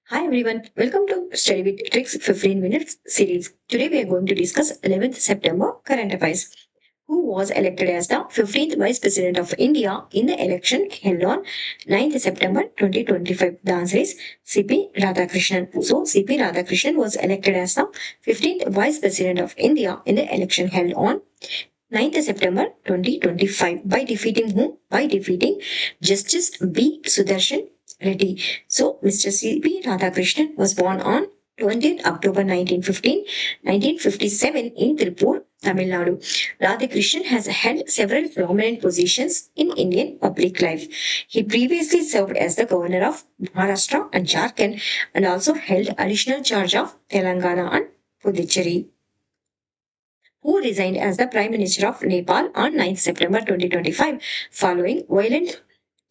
Hi everyone, welcome to Study with Tricks 15 Minutes series. Today we are going to discuss 11th September current affairs. Who was elected as the 15th Vice President of India in the election held on 9th September 2025? The answer is CP Radhakrishnan. So CP Radhakrishnan was elected as the 15th Vice President of India in the election held on 9th September 2025 by defeating whom? By defeating Justice B. Sudarshan Reddy. So, Mr. C.P. Radhakrishnan was born on 20th October 1957 in Tirupur, Tamil Nadu. Radhakrishnan has held several prominent positions in Indian public life. He previously served as the governor of Maharashtra and Jharkhand and also held additional charge of Telangana and Puducherry, who resigned as the Prime Minister of Nepal on 9th September 2025 following violent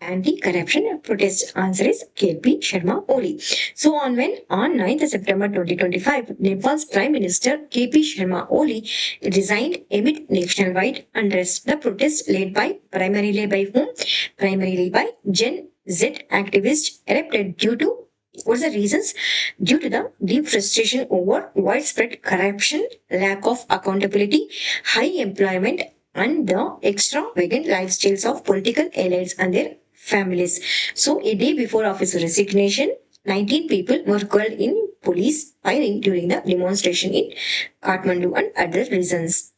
anti-corruption protests. Answer is KP Sharma Oli. So on 9th September 2025, Nepal's Prime Minister KP Sharma Oli resigned amid nationwide unrest. The protest led by primarily by whom? Primarily by Gen Z activists erupted due to what's the reasons? Due to the deep frustration over widespread corruption, lack of accountability, high employment, and the extravagant lifestyles of political elites and their families. So, a day before of his resignation, 19 people were killed in police firing during the demonstration in Kathmandu and other reasons.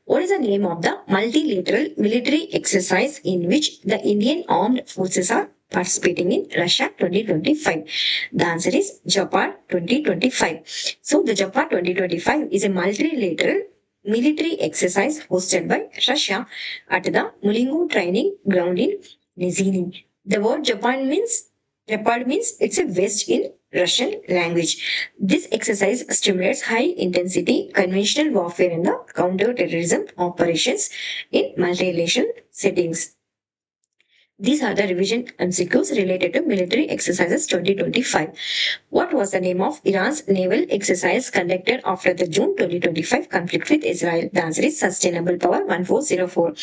What is the name of the multilateral military exercise in which the Indian armed forces are participating in Russia 2025? The answer is Japan 2025. So the Japan 2025 is a multilateral military exercise hosted by Russia at the Mulingu training ground in Nizhny. The word Japan means it's a vest in Russian language. This exercise stimulates high intensity conventional warfare and the counter-terrorism operations in multi-nation settings. These are the revision MCQs related to military exercises 2025. What was the name of Iran's naval exercise conducted after the June 2025 conflict with Israel? The answer is Sustainable Power 1404.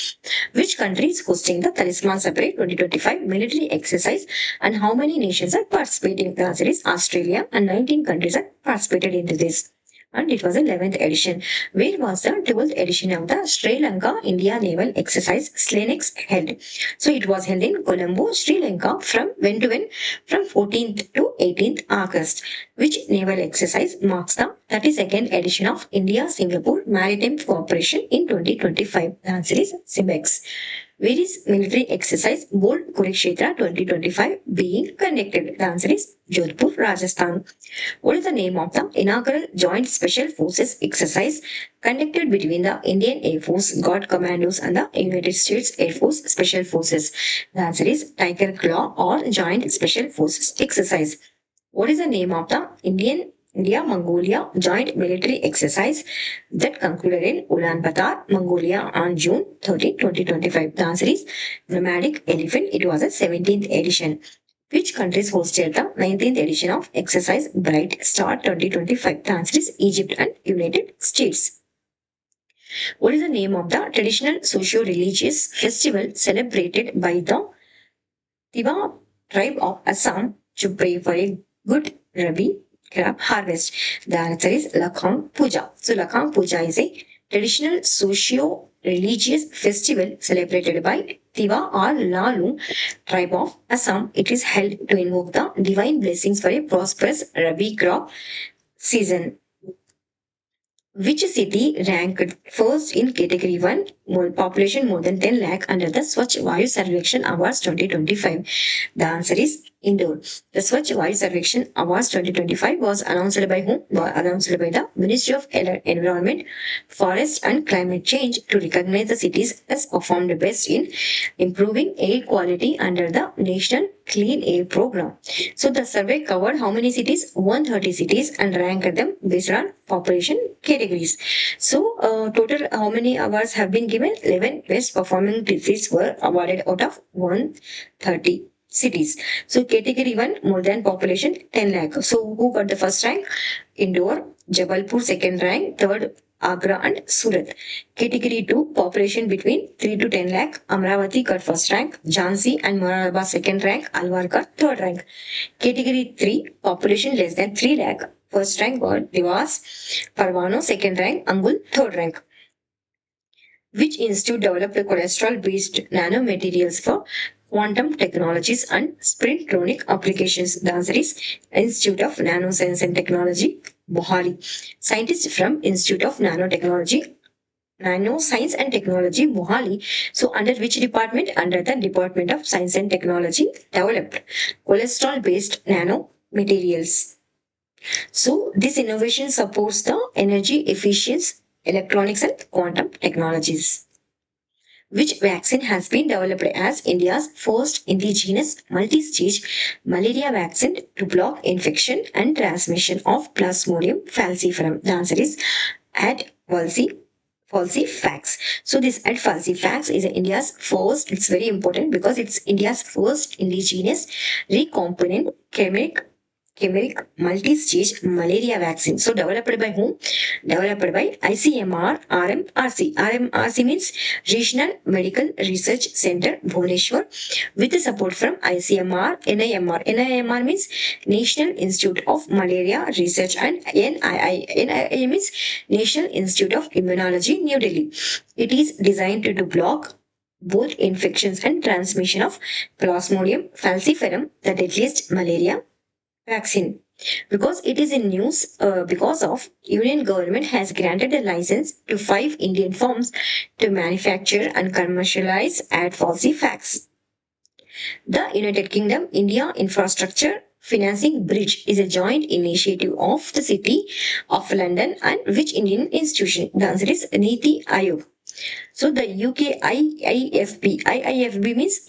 Which country is hosting the Talisman Separate 2025 military exercise and how many nations are participating? The answer is Australia and 19 countries are participated into this. And it was the 11th edition. Where was the 12th edition of the Sri Lanka India Naval Exercise SLANEX held? So it was held in Colombo, Sri Lanka from when to when? From 14th to 18th August. Which naval exercise marks the 32nd edition of India-Singapore Maritime Cooperation in 2025? The answer is SIMEX. Where is military exercise Bold Kurukshetra 2025 being conducted? The answer is Jodhpur, Rajasthan. What is the name of the inaugural Joint Special Forces exercise conducted between the Indian Air Force Guard Commandos and the United States Air Force Special Forces? The answer is Tiger Claw or Joint Special Forces exercise. What is the name of the India Mongolia joint military exercise that concluded in Ulaanbaatar, Mongolia on June 30, 2025? The answer is Nomadic Elephant. It was a 17th edition. Which countries hosted the 19th edition of Exercise Bright Star 2025? The answer is Egypt and United States. What is the name of the traditional socio-religious festival celebrated by the Tiwa tribe of Assam to pray for a good Rabi crop harvest? The answer is Lakhang Puja. So Lakhang Puja is a traditional socio-religious festival celebrated by Tiwa or Lalu tribe of Assam. It is held to invoke the divine blessings for a prosperous Rabi crop season. Which city ranked first in category 1 more population more than 10 lakh under the Swachh Vayu Sarvekshan Awards 2025? The answer is Indore. The Swachh Vayu Sarvekshan Awards 2025 was announced by whom? Announced by the Ministry of Environment, Forest and Climate Change to recognize the cities as performed best in improving air quality under the National Clean Air Program. So the survey covered how many cities? 130 cities and ranked them based on population categories. So total how many awards have been given? 11 best performing cities were awarded out of 130 cities. So category 1 more than population 10 lakh. So who got the first rank? Indore. Jabalpur second rank. Third Agra and Surat. Category 2, population between 3 to 10 lakh, Amravati got first rank, Jhansi and Moradabad second rank, Alwar got third rank. Category 3, population less than 3 lakh, first rank got Devas, Parvano second rank, Angul third rank. Which institute developed the cholesterol-based nanomaterials for quantum technologies and sprintronic applications? The answer is Institute of Nanoscience and Technology, Mohali. Scientists from Institute of Nanoscience and Technology, Mohali. So, under which department? Under the Department of Science and Technology, developed cholesterol-based nanomaterials. So, this innovation supports the energy efficiency, electronics, and quantum technologies. Which vaccine has been developed as India's first indigenous multi-stage malaria vaccine to block infection and transmission of Plasmodium falciparum? The answer is Ad Falsifax. So this Ad Falsifax is India's first. It's very important because it's India's first indigenous recombinant chimeric multi-stage malaria vaccine. So developed by whom? Developed by ICMR RMRC. RMRC means Regional Medical Research Center, Bhubaneswar, with the support from ICMR, NIMR. NIMR means National Institute of Malaria Research, and NII means National Institute of Immunology, New Delhi. It is designed to block both infections and transmission of Plasmodium falciparum, the deadliest malaria vaccine. Because it is in news because of union government has granted a license to 5 Indian firms to manufacture and commercialize ad falsifax. The United Kingdom India Infrastructure Financing Bridge is a joint initiative of the City of London and which Indian institution? The answer is Niti Aayog. So the UK IIFB means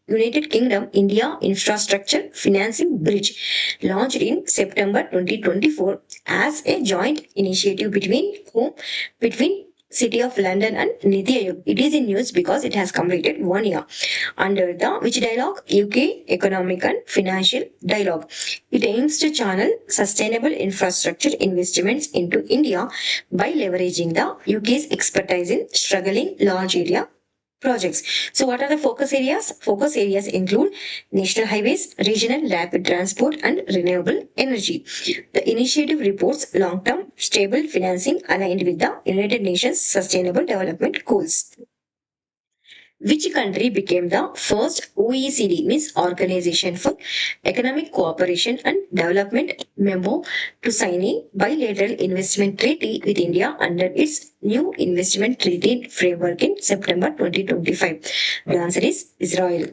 United Kingdom India Infrastructure Financing Bridge, launched in September 2024 as a joint initiative between whom? Between City of London and Niti Aayog. It is in news because it has completed 1 year. Under the which dialogue? UK Economic and Financial Dialogue. It aims to channel sustainable infrastructure investments into India by leveraging the UK's expertise in struggling large area projects. So, what are the focus areas? Focus areas include national highways, regional rapid transport, and renewable energy. The initiative reports long term stable financing aligned with the United Nations Sustainable Development Goals. Which country became the first OECD, means Organization for Economic Cooperation and Development member to sign a bilateral investment treaty with India under its new investment treaty framework in September 2025? The answer is Israel.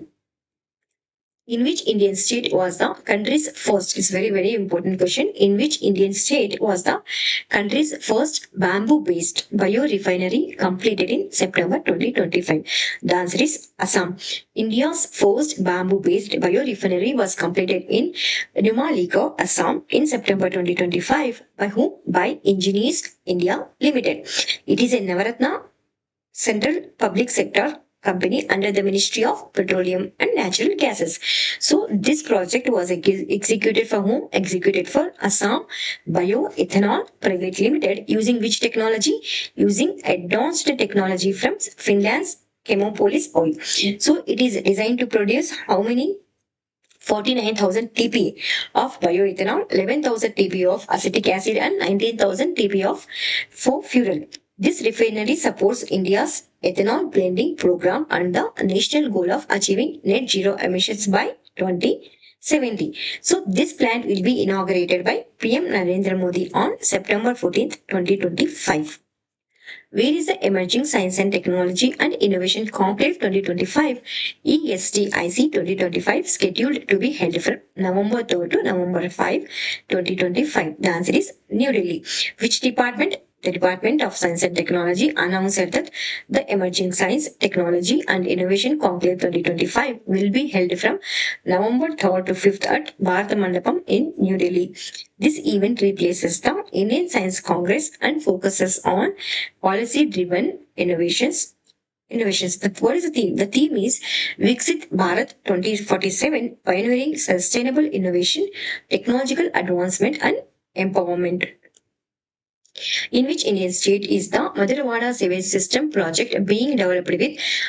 In which Indian state was the country's first? It's very important question. In which Indian state was the country's first bamboo-based biorefinery completed in September 2025? The answer is Assam. India's first bamboo-based biorefinery was completed in Numalika, Assam in September 2025. By whom? By Engineers India Limited. It is a Navaratna central public sector company under the Ministry of Petroleum and Natural Gases. So this project was executed for whom? Executed for Assam Bioethanol Private Limited using which technology? Using advanced technology from Finland's Chemopolis oil. So it is designed to produce how many? 49,000 TP of bioethanol, 11,000 TP of acetic acid, and 19,000 TP of fuel. This refinery supports India's ethanol blending program and the national goal of achieving net zero emissions by 2070. So, this plant will be inaugurated by PM Narendra Modi on September 14th, 2025. Where is the Emerging Science and Technology and Innovation Conclave 2025 ESTIC 2025 scheduled to be held from November 3rd to November 5, 2025? The answer is New Delhi. Which department? The Department of Science and Technology announced that the Emerging Science, Technology and Innovation Conclave 2025 will be held from November 3rd to 5th at Bharat Mandapam in New Delhi. This event replaces the Indian Science Congress and focuses on policy-driven innovations. What is the theme? The theme is Viksit Bharat 2047, pioneering sustainable innovation, technological advancement, and empowerment. In which Indian state is the Madhurwada Sewage System project being developed with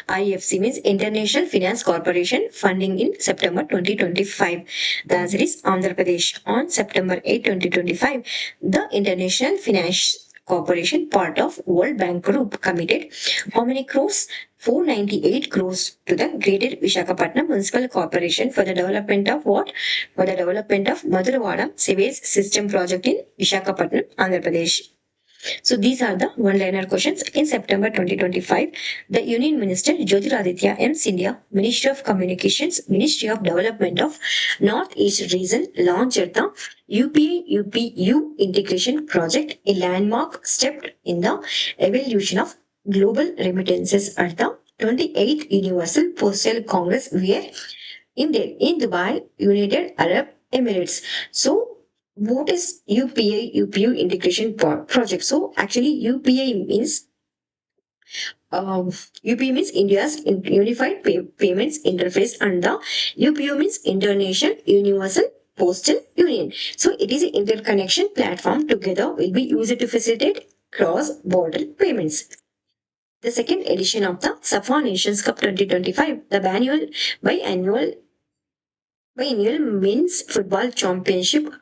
IFC, means International Finance Corporation, funding in September 2025. The answer is Andhra Pradesh. On September 8, 2025, the International Finance Corporation, part of World Bank Group, committed how many crores? 498 crores to the Greater Vishakhapatnam Municipal Corporation for the development of what? For the development of Madhurwada Sewage System project in Vishakhapatnam, Andhra Pradesh. So these are the one-liner questions. In September 2025, the Union Minister Jyotiraditya M. Scindia, Ministry of Communications, Ministry of Development of Northeast Region, launched the UPA-UPU integration project, a landmark step in the evolution of global remittances at the 28th Universal Postal Congress, where in Dubai, United Arab Emirates. So, what is UPI UPU integration project? So, actually, UPI means UPI means India's Unified Payments Interface, and the UPU means International Universal Postal Union. So, it is an interconnection platform. Together will be used to facilitate cross-border payments. The second edition of the Safa Nations Cup 2025, the biennial men's football championship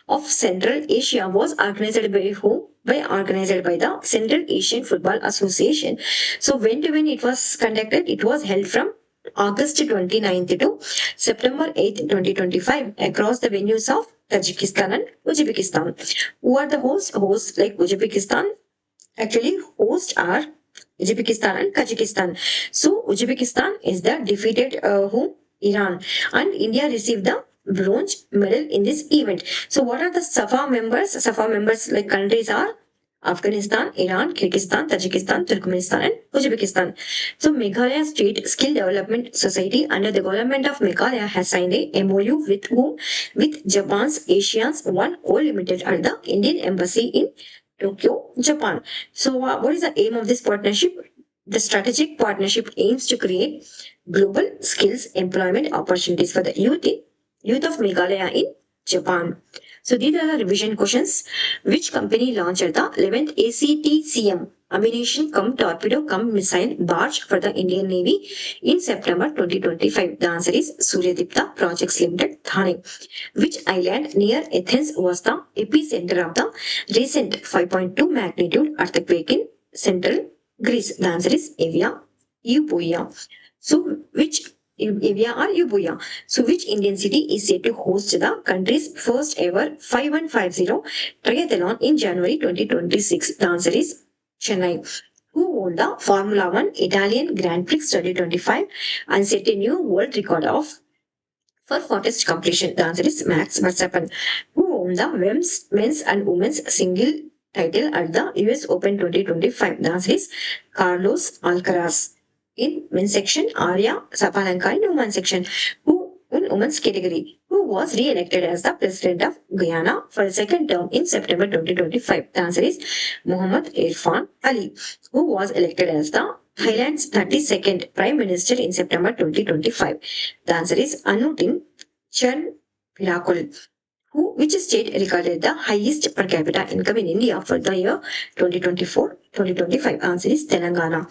of Central Asia was organized by who? Organized by the Central Asian Football Association. So when it was conducted, it was held from August 29th to September 8th, 2025 across the venues of Tajikistan and Uzbekistan. Who are the hosts? Hosts like Uzbekistan actually hosts are Uzbekistan and Tajikistan. So Uzbekistan is the defeated who? Iran, and India received the bronze medal in this event. So what are the SAFA members? SAFA members like countries are Afghanistan, Iran, Kyrgyzstan, Tajikistan, Turkmenistan, and Uzbekistan. So Meghalaya State Skill Development Society under the government of Meghalaya has signed a MOU with whom? With Japan's Asians One Co Limited at the Indian Embassy in Tokyo, Japan. So, what is the aim of this partnership? The strategic partnership aims to create global skills employment opportunities for the youth of Meghalaya in Japan. So these are the revision questions. Which company launched the 11th ACTCM ammunition cum torpedo cum missile barge for the Indian Navy in September 2025? The answer is Suryadipta Projects Limited, Thane. Which island near Athens was the epicenter of the recent 5.2 magnitude earthquake in central Greece? The answer is Evia, Euboea. So, which Evia or Euboea? So, which Indian city is said to host the country's first ever 5150 triathlon in January 2026? The answer is Chennai. Who won the Formula One Italian Grand Prix 2025 and set a new world record of for fastest completion? The answer is Max Verstappen. Who won the men's and women's single title at the US Open 2025? The answer is Carlos Alcaraz. In men's section, Arya Sabalenka. In women's section, who in women's category, who was re-elected as the president of Guyana for a second term in September 2025? The answer is Muhammad Irfan Ali, who was elected as the Thailand's 32nd Prime Minister in September 2025. The answer is Anutin Chanvirakul. Which state recorded the highest per capita income in India for the year 2024-2025? Answer is Telangana.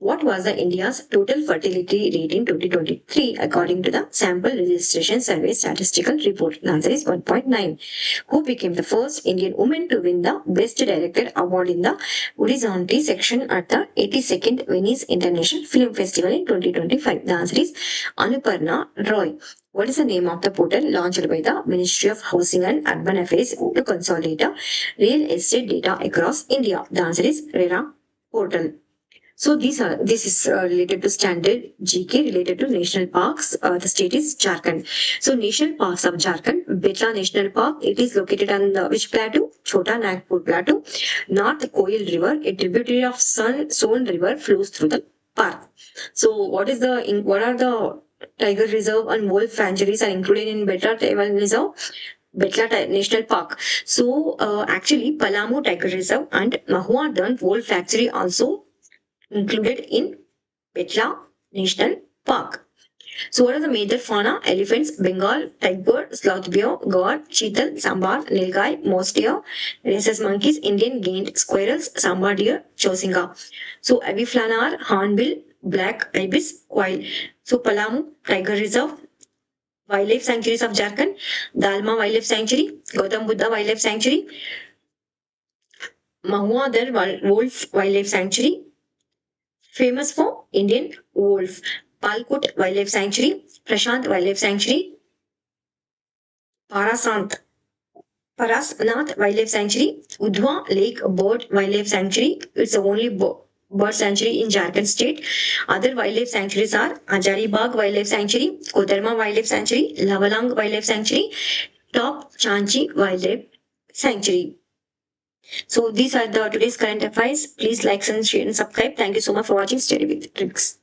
What was the India's total fertility rate in 2023 according to the Sample Registration Survey statistical report? The answer is 1.9. Who became the first Indian woman to win the Best Director award in the Horizonte section at the 82nd Venice International Film Festival in 2025? The answer is Anuparna Roy. What is the name of the portal launched by the Ministry of Housing and Urban Affairs to consolidate real estate data across India? The answer is RERA portal. So this is related to standard GK related to national parks. The state is Jharkhand. So national parks of Jharkhand, Betla National Park. It is located on the which plateau? Chota Nagpur Plateau. North Koil River, a tributary of Son River, flows through the park. So what are the tiger reserve and wolf sanctuaries are included in Betla Tiger Reserve? Betla National Park. So actually Palamu Tiger Reserve and Mahua Dun Wolf Sanctuary also included in Petla National Park. So what are the major fauna? Elephants, Bengal, tiger, sloth bear, gaur, cheetal, sambar, nilgai, mouse deer, rhesus monkeys, Indian gained squirrels, sambar deer, chosinga. So aviflanar, hornbill, black ibis, quail. So Palamu, tiger reserve, wildlife sanctuaries of Jharkhand, Dalma Wildlife Sanctuary, Gautam Buddha Wildlife Sanctuary, Mahua Dar Wolf Wildlife Sanctuary, famous for Indian wolf, Palkut Wildlife Sanctuary, Prashant Wildlife Sanctuary, Parasant Parasnath Wildlife Sanctuary, Udhwa Lake Bird Wildlife Sanctuary. It's the only bird sanctuary in Jharkhand state. Other wildlife sanctuaries are Ajari Bagh Wildlife Sanctuary, Kodarma Wildlife Sanctuary, Lavalang Wildlife Sanctuary, Top Chanchi Wildlife Sanctuary. So these are the today's current affairs. Please like and share and subscribe. Thank you so much for watching Study with Tricks.